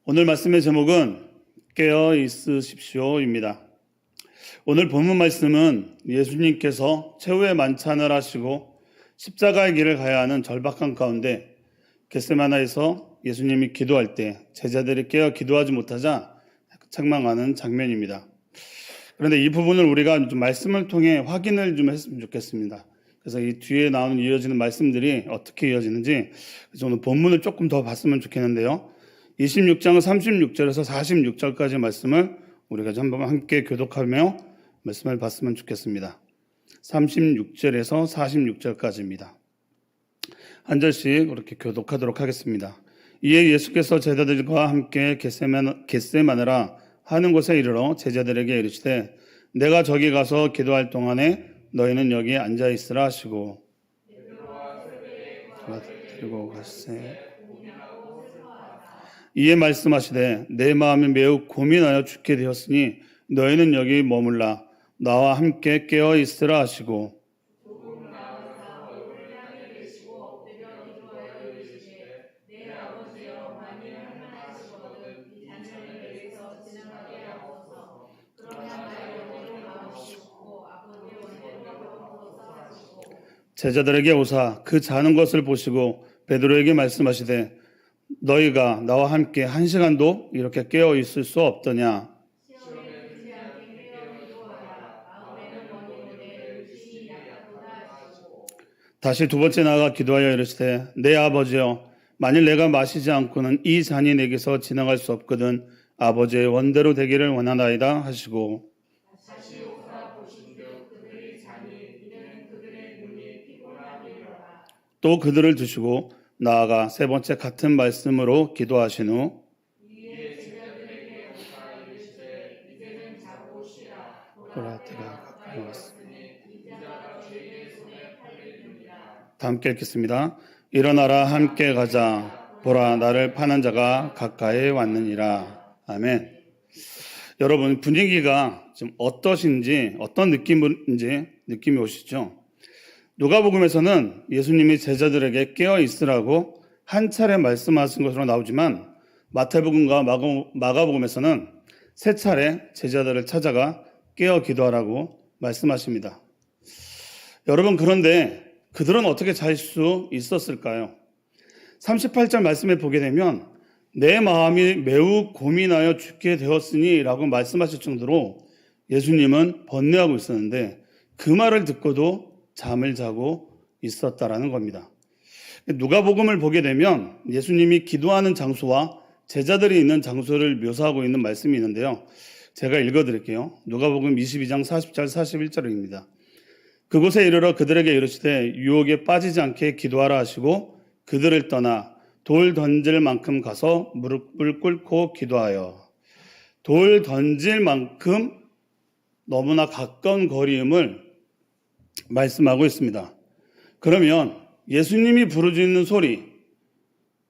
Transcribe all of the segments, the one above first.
오늘 말씀의 제목은 깨어 있으십시오입니다. 오늘 본문 말씀은 예수님께서 최후의 만찬을 하시고 십자가의 길을 가야 하는 절박한 가운데 겟세마나에서 예수님이 기도할 때 제자들이 깨어 기도하지 못하자 책망하는 장면입니다. 그런데 이 부분을 우리가 좀 말씀을 통해 확인을 좀 했으면 좋겠습니다. 그래서 이 뒤에 나오는 이어지는 말씀들이 어떻게 이어지는지 그래서 오늘 본문을 조금 더 봤으면 좋겠는데요. 26장 36절에서 46절까지 말씀을 우리가 한번 함께 교독하며 말씀을 봤으면 좋겠습니다. 36절에서 46절까지입니다. 한 절씩 그렇게 교독하도록 하겠습니다. 이에 예수께서 제자들과 함께 겟세마네라 하는 곳에 이르러 제자들에게 이르시되 내가 저기 가서 기도할 동안에 너희는 여기에 앉아 있으라 하시고 들고 가시되 이에 말씀하시되 내 마음이 매우 고민하여 죽게 되었으니 너희는 여기 머물라 나와 함께 깨어 있으라 하시고 제자들에게 오사 그 자는 것을 보시고 베드로에게 말씀하시되 너희가 나와 함께 한 시간도 이렇게 깨어 있을 수 없더냐. 다시 두 번째 나아가 기도하여 이르시되 내 아버지여 만일 내가 마시지 않고는 이 잔이 내게서 지나갈 수 없거든 아버지의 원대로 되기를 원하나이다 하시고 또 그들을 두시고 나아가 세 번째 같은 말씀으로 기도하신 후 보라테가 가까이 왔으니 다 함께 읽겠습니다. 일어나라 함께 가자 보라 나를 파는 자가 가까이 왔느니라. 아멘. 여러분 분위기가 지금 어떠신지 어떤 느낌이 오시죠? 누가복음에서는 예수님이 제자들에게 깨어 있으라고 한 차례 말씀하신 것으로 나오지만 마태복음과 마가복음에서는 세 차례 제자들을 찾아가 깨어 기도하라고 말씀하십니다. 여러분 그런데 그들은 어떻게 잘 수 있었을까요? 38절 말씀에 보게 되면 내 마음이 매우 고민하여 죽게 되었으니 라고 말씀하실 정도로 예수님은 번뇌하고 있었는데 그 말을 듣고도 잠을 자고 있었다라는 겁니다. 누가복음을 보게 되면 예수님이 기도하는 장소와 제자들이 있는 장소를 묘사하고 있는 말씀이 있는데요. 제가 읽어드릴게요. 누가복음 22장 40절 41절입니다. 그곳에 이르러 그들에게 이르시되 유혹에 빠지지 않게 기도하라 하시고 그들을 떠나 돌 던질 만큼 가서 무릎을 꿇고 기도하여 돌 던질 만큼 너무나 가까운 거리임을 말씀하고 있습니다. 그러면 예수님이 부르짖는 소리,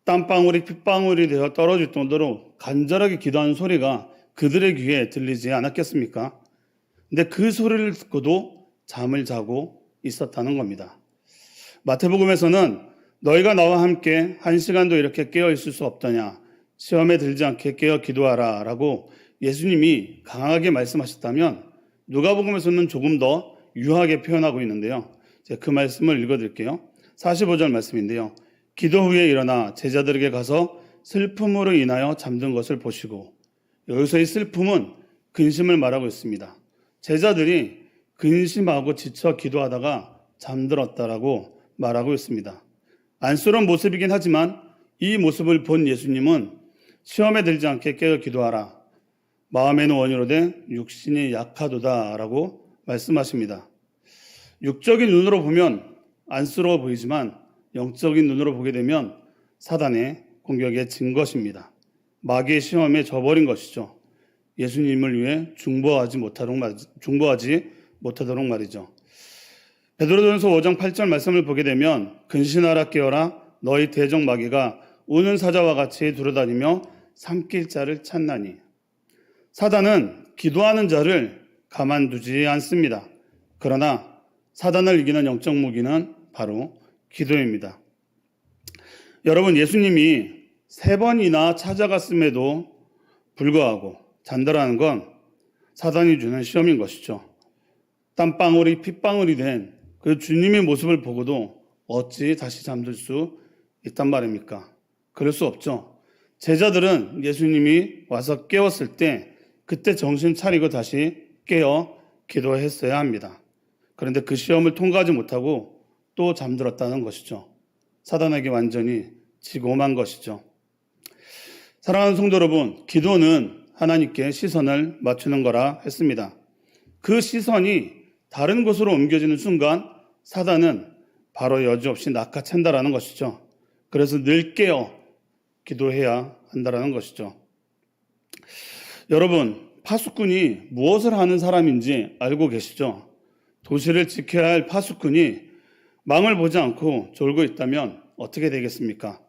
땀방울이 핏방울이 되어 떨어질 정도로 간절하게 기도하는 소리가 그들의 귀에 들리지 않았겠습니까? 근데 그 소리를 듣고도 잠을 자고 있었다는 겁니다. 마태복음에서는 너희가 나와 함께 한 시간도 이렇게 깨어 있을 수 없더냐, 시험에 들지 않게 깨어 기도하라 라고 예수님이 강하게 말씀하셨다면 누가복음에서는 조금 더 유하게 표현하고 있는데요. 제가 그 말씀을 읽어드릴게요. 45절 말씀인데요. 기도 후에 일어나 제자들에게 가서 슬픔으로 인하여 잠든 것을 보시고, 여기서 이 슬픔은 근심을 말하고 있습니다. 제자들이 근심하고 지쳐 기도하다가 잠들었다라고 말하고 있습니다. 안쓰러운 모습이긴 하지만 이 모습을 본 예수님은 시험에 들지 않게 깨어 기도하라. 마음에는 원이로되 육신이 약하도다라고 말씀하십니다. 육적인 눈으로 보면 안쓰러워 보이지만 영적인 눈으로 보게 되면 사단의 공격에 진 것입니다. 마귀의 시험에 져버린 것이죠. 예수님을 위해 중보하지 못하도록 말이죠. 베드로전서 5장 8절 말씀을 보게 되면 근신하라 깨어라 너희 대적 마귀가 우는 사자와 같이 두루다니며 삼킬 자를 찾나니. 사단은 기도하는 자를 가만두지 않습니다. 그러나 사단을 이기는 영적 무기는 바로 기도입니다. 여러분 예수님이 3번이나 찾아갔음에도 불구하고 잔다라는 건 사단이 주는 시험인 것이죠. 땀방울이 핏방울이 된 그 주님의 모습을 보고도 어찌 다시 잠들 수 있단 말입니까? 그럴 수 없죠. 제자들은 예수님이 와서 깨웠을 때 그때 정신 차리고 다시 깨어 기도했어야 합니다. 그런데 그 시험을 통과하지 못하고 또 잠들었다는 것이죠. 사단에게 완전히 지고 만 것이죠. 사랑하는 성도 여러분, 기도는 하나님께 시선을 맞추는 거라 했습니다. 그 시선이 다른 곳으로 옮겨지는 순간 사단은 바로 여지없이 낚아챈다라는 것이죠. 그래서 늘 깨어 기도해야 한다라는 것이죠. 여러분, 파수꾼이 무엇을 하는 사람인지 알고 계시죠? 도시를 지켜야 할 파수꾼이 망을 보지 않고 졸고 있다면 어떻게 되겠습니까?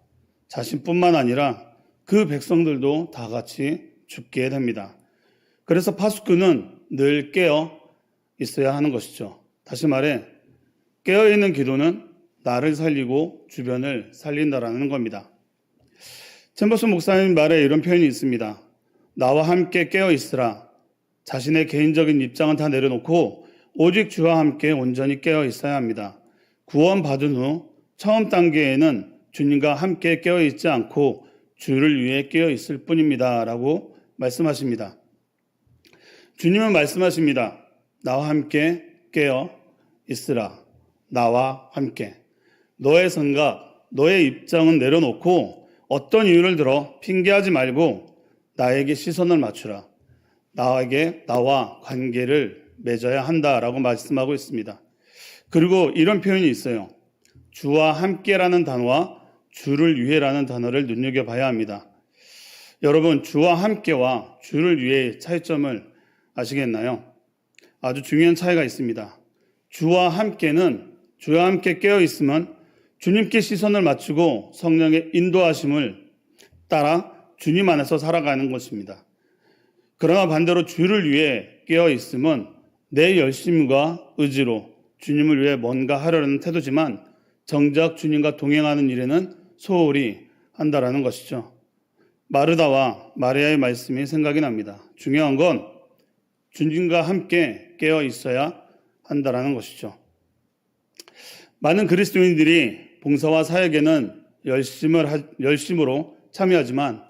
자신뿐만 아니라 그 백성들도 다 같이 죽게 됩니다. 그래서 파수꾼은 늘 깨어 있어야 하는 것이죠. 다시 말해 깨어있는 기도는 나를 살리고 주변을 살린다라는 겁니다. 챔버스 목사님 말에 이런 표현이 있습니다. 나와 함께 깨어있으라. 자신의 개인적인 입장은 다 내려놓고 오직 주와 함께 온전히 깨어있어야 합니다. 구원받은 후 처음 단계에는 주님과 함께 깨어있지 않고 주를 위해 깨어있을 뿐입니다. 라고 말씀하십니다. 주님은 말씀하십니다. 나와 함께 깨어있으라. 나와 함께. 너의 생각, 너의 입장은 내려놓고 어떤 이유를 들어 핑계하지 말고 나에게 시선을 맞추라. 나와 관계를 맺어야 한다라고 말씀하고 있습니다. 그리고 이런 표현이 있어요. 주와 함께라는 단어와 주를 위해라는 단어를 눈여겨봐야 합니다. 여러분, 주와 함께와 주를 위해의 차이점을 아시겠나요? 아주 중요한 차이가 있습니다. 주와 함께는 주와 함께 깨어있으면 주님께 시선을 맞추고 성령의 인도하심을 따라 주님 안에서 살아가는 것입니다. 그러나 반대로 주를 위해 깨어있음은 내 열심과 의지로 주님을 위해 뭔가 하려는 태도지만 정작 주님과 동행하는 일에는 소홀히 한다라는 것이죠. 마르다와 마리아의 말씀이 생각이 납니다. 중요한 건 주님과 함께 깨어 있어야 한다라는 것이죠. 많은 그리스도인들이 봉사와 사역에는 열심으로 참여하지만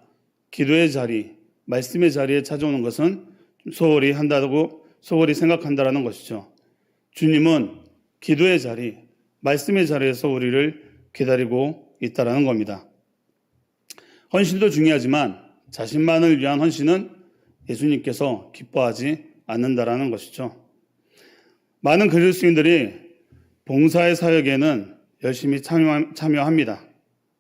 기도의 자리, 말씀의 자리에 찾아오는 것은 소홀히 한다고 소홀히 생각한다라는 것이죠. 주님은 기도의 자리, 말씀의 자리에서 우리를 기다리고 있다라는 겁니다. 헌신도 중요하지만 자신만을 위한 헌신은 예수님께서 기뻐하지 않는다라는 것이죠. 많은 그리스도인들이 봉사의 사역에는 열심히 참여합니다.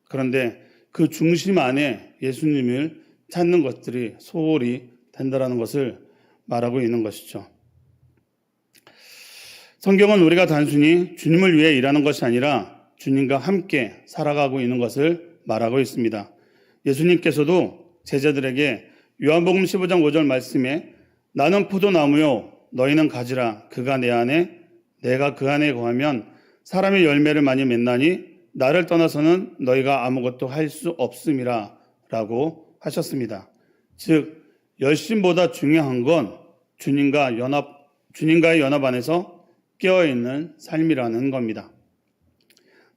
그런데 그 중심 안에 예수님을 찾는 것들이 소홀히 된다라는 것을 말하고 있는 것이죠. 성경은 우리가 단순히 주님을 위해 일하는 것이 아니라 주님과 함께 살아가고 있는 것을 말하고 있습니다. 예수님께서도 제자들에게 요한복음 15장 5절 말씀에 나는 포도나무요 너희는 가지라 그가 내 안에 내가 그 안에 거하면 사람의 열매를 많이 맺나니 나를 떠나서는 너희가 아무것도 할 수 없음이라 라고 하셨습니다. 즉 열심보다 중요한 건 주님과의 연합 안에서 깨어있는 삶이라는 겁니다.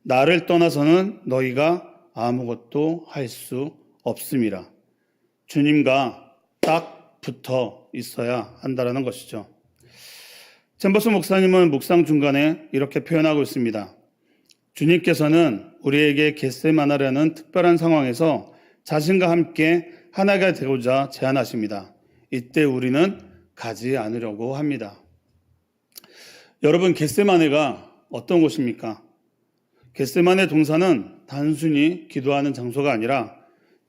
나를 떠나서는 너희가 아무것도 할 수 없음이라. 주님과 딱 붙어 있어야 한다는 것이죠. 챔버스 목사님은 묵상 중간에 이렇게 표현하고 있습니다. 주님께서는 우리에게 겟세마나라는 특별한 상황에서 자신과 함께 하나가 되고자 제안하십니다. 이때 우리는 가지 않으려고 합니다. 여러분, 겟세마네가 어떤 곳입니까? 겟세마네 동산은 단순히 기도하는 장소가 아니라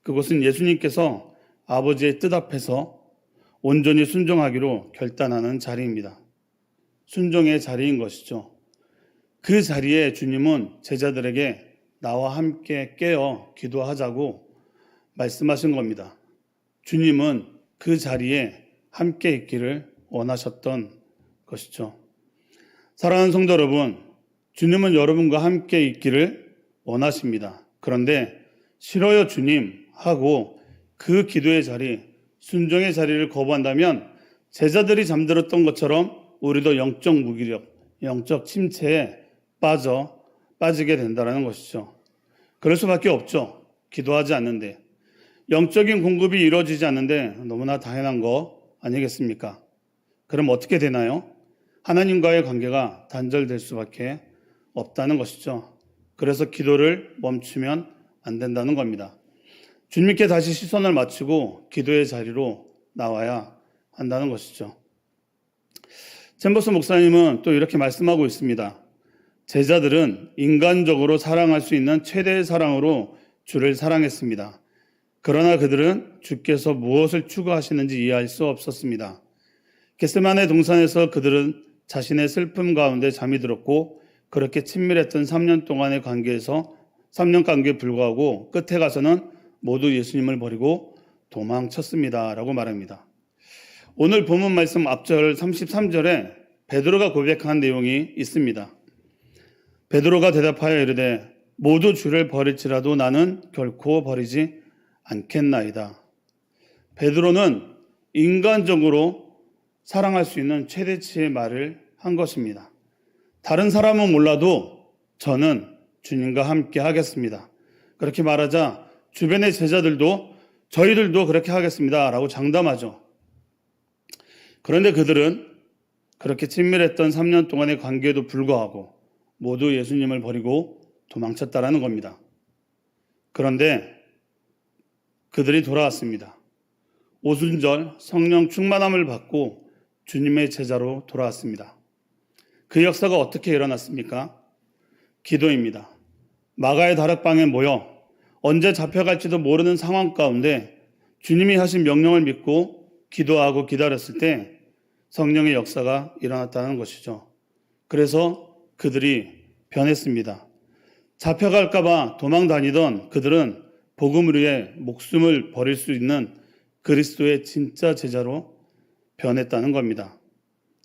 그곳은 예수님께서 아버지의 뜻 앞에서 온전히 순종하기로 결단하는 자리입니다. 순종의 자리인 것이죠. 그 자리에 주님은 제자들에게 나와 함께 깨어 기도하자고 말씀하신 겁니다. 주님은 그 자리에 함께 있기를 원하셨던 것이죠. 사랑하는 성도 여러분, 주님은 여러분과 함께 있기를 원하십니다. 그런데 싫어요 주님 하고 그 기도의 자리, 순종의 자리를 거부한다면 제자들이 잠들었던 것처럼 우리도 영적 무기력, 영적 침체에 빠지게 된다는 것이죠. 그럴 수밖에 없죠. 기도하지 않는데. 영적인 공급이 이루어지지 않는데 너무나 당연한 거 아니겠습니까? 그럼 어떻게 되나요? 하나님과의 관계가 단절될 수밖에 없다는 것이죠. 그래서 기도를 멈추면 안 된다는 겁니다. 주님께 다시 시선을 맞추고 기도의 자리로 나와야 한다는 것이죠. 챔버스 목사님은 또 이렇게 말씀하고 있습니다. 제자들은 인간적으로 사랑할 수 있는 최대의 사랑으로 주를 사랑했습니다. 그러나 그들은 주께서 무엇을 추구하시는지 이해할 수 없었습니다. 겟세마네 동산에서 그들은 자신의 슬픔 가운데 잠이 들었고 그렇게 친밀했던 3년 동안의 관계에서 3년 관계에 불구하고 끝에 가서는 모두 예수님을 버리고 도망쳤습니다. 라고 말합니다. 오늘 본문 말씀 앞절 33절에 베드로가 고백한 내용이 있습니다. 베드로가 대답하여 이르되 모두 주를 버릴지라도 나는 결코 버리지 않겠나이다. 베드로는 인간적으로 사랑할 수 있는 최대치의 말을 한 것입니다. 다른 사람은 몰라도 저는 주님과 함께 하겠습니다. 그렇게 말하자 주변의 제자들도 저희들도 그렇게 하겠습니다. 라고 장담하죠. 그런데 그들은 그렇게 친밀했던 3년 동안의 관계에도 불구하고 모두 예수님을 버리고 도망쳤다라는 겁니다. 그런데 그들이 돌아왔습니다. 오순절 성령 충만함을 받고 주님의 제자로 돌아왔습니다. 그 역사가 어떻게 일어났습니까? 기도입니다. 마가의 다락방에 모여 언제 잡혀갈지도 모르는 상황 가운데 주님이 하신 명령을 믿고 기도하고 기다렸을 때 성령의 역사가 일어났다는 것이죠. 그래서 그들이 변했습니다. 잡혀갈까봐 도망 다니던 그들은 복음을 위해 목숨을 버릴 수 있는 그리스도의 진짜 제자로 변했다는 겁니다.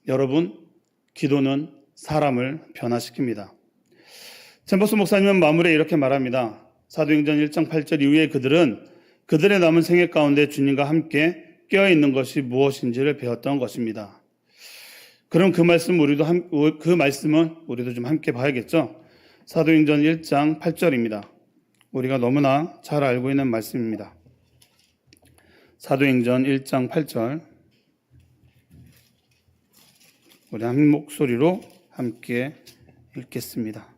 여러분, 기도는 사람을 변화시킵니다. 챔버스 목사님은 마무리에 이렇게 말합니다. 사도행전 1장 8절 이후에 그들은 그들의 남은 생애 가운데 주님과 함께 깨어있는 것이 무엇인지를 배웠던 것입니다. 그럼 그 말씀은 우리도 좀 함께 봐야겠죠? 사도행전 1장 8절입니다. 우리가 너무나 잘 알고 있는 말씀입니다. 사도행전 1장 8절 우리 한 목소리로 함께 읽겠습니다.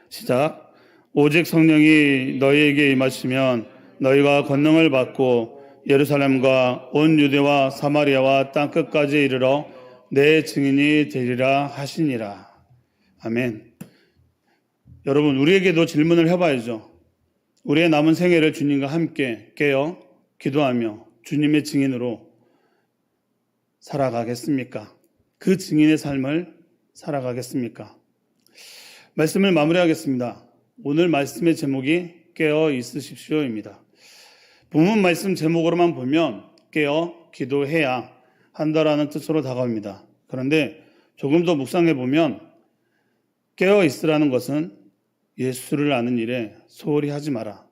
시작. 오직 성령이 너희에게 임하시면 너희가 권능을 받고 예루살렘과 온 유대와 사마리아와 땅끝까지 이르러 내 증인이 되리라 하시니라. 아멘. 여러분, 우리에게도 질문을 해봐야죠. 우리의 남은 생애를 주님과 함께 깨어 기도하며 주님의 증인으로 살아가겠습니까? 그 증인의 삶을 살아가겠습니까? 말씀을 마무리하겠습니다. 오늘 말씀의 제목이 깨어 있으십시오입니다. 본문 말씀 제목으로만 보면 깨어 기도해야 한다라는 뜻으로 다가옵니다. 그런데 조금 더 묵상해 보면 깨어 있으라는 것은 예수를 아는 일에 소홀히 하지 마라.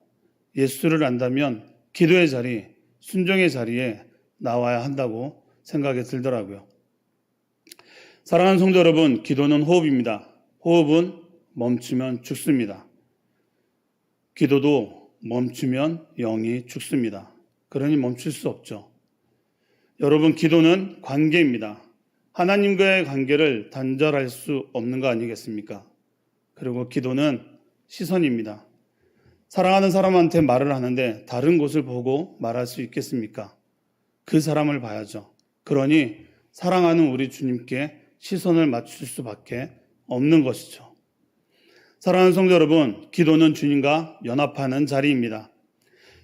예수를 안다면 기도의 자리, 순종의 자리에 나와야 한다고 생각이 들더라고요. 사랑하는 성도 여러분, 기도는 호흡입니다. 호흡은 멈추면 죽습니다. 기도도 멈추면 영이 죽습니다. 그러니 멈출 수 없죠. 여러분, 기도는 관계입니다. 하나님과의 관계를 단절할 수 없는 거 아니겠습니까? 그리고 기도는 시선입니다. 사랑하는 사람한테 말을 하는데 다른 곳을 보고 말할 수 있겠습니까? 그 사람을 봐야죠. 그러니 사랑하는 우리 주님께 시선을 맞출 수밖에 없는 것이죠. 사랑하는 성도 여러분, 기도는 주님과 연합하는 자리입니다.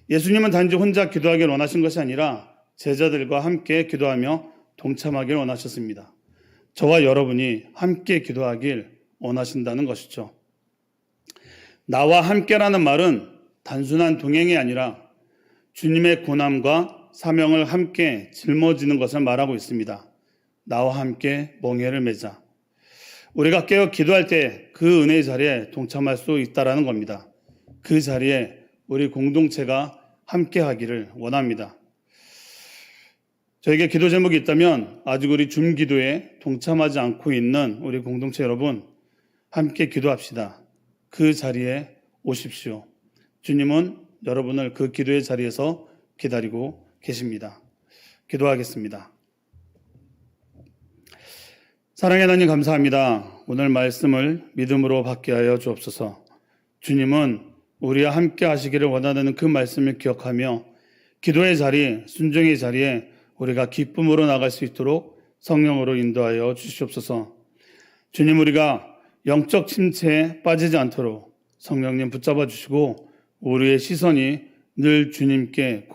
예수님은 단지 혼자 기도하길 원하신 것이 아니라 제자들과 함께 기도하며 동참하길 원하셨습니다. 저와 여러분이 함께 기도하길 원하신다는 것이죠. 나와 함께라는 말은 단순한 동행이 아니라 주님의 고난과 사명을 함께 짊어지는 것을 말하고 있습니다. 나와 함께 멍에를 매자. 우리가 깨어 기도할 때 그 은혜의 자리에 동참할 수 있다는 겁니다. 그 자리에 우리 공동체가 함께 하기를 원합니다. 저에게 기도 제목이 있다면 아직 우리 줌기도에 동참하지 않고 있는 우리 공동체 여러분, 함께 기도합시다. 그 자리에 오십시오. 주님은 여러분을 그 기도의 자리에서 기다리고 계십니다. 기도하겠습니다. 사랑의 하나님 감사합니다. 오늘 말씀을 믿음으로 받게 하여 주옵소서. 주님은 우리와 함께 하시기를 원하는 그 말씀을 기억하며 기도의 자리, 순종의 자리에 우리가 기쁨으로 나갈 수 있도록 성령으로 인도하여 주시옵소서. 주님, 우리가 영적 침체에 빠지지 않도록 성령님 붙잡아 주시고 우리의 시선이 늘 주님께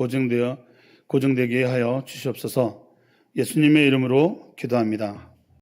고정되게 하여 주시옵소서. 예수님의 이름으로 기도합니다.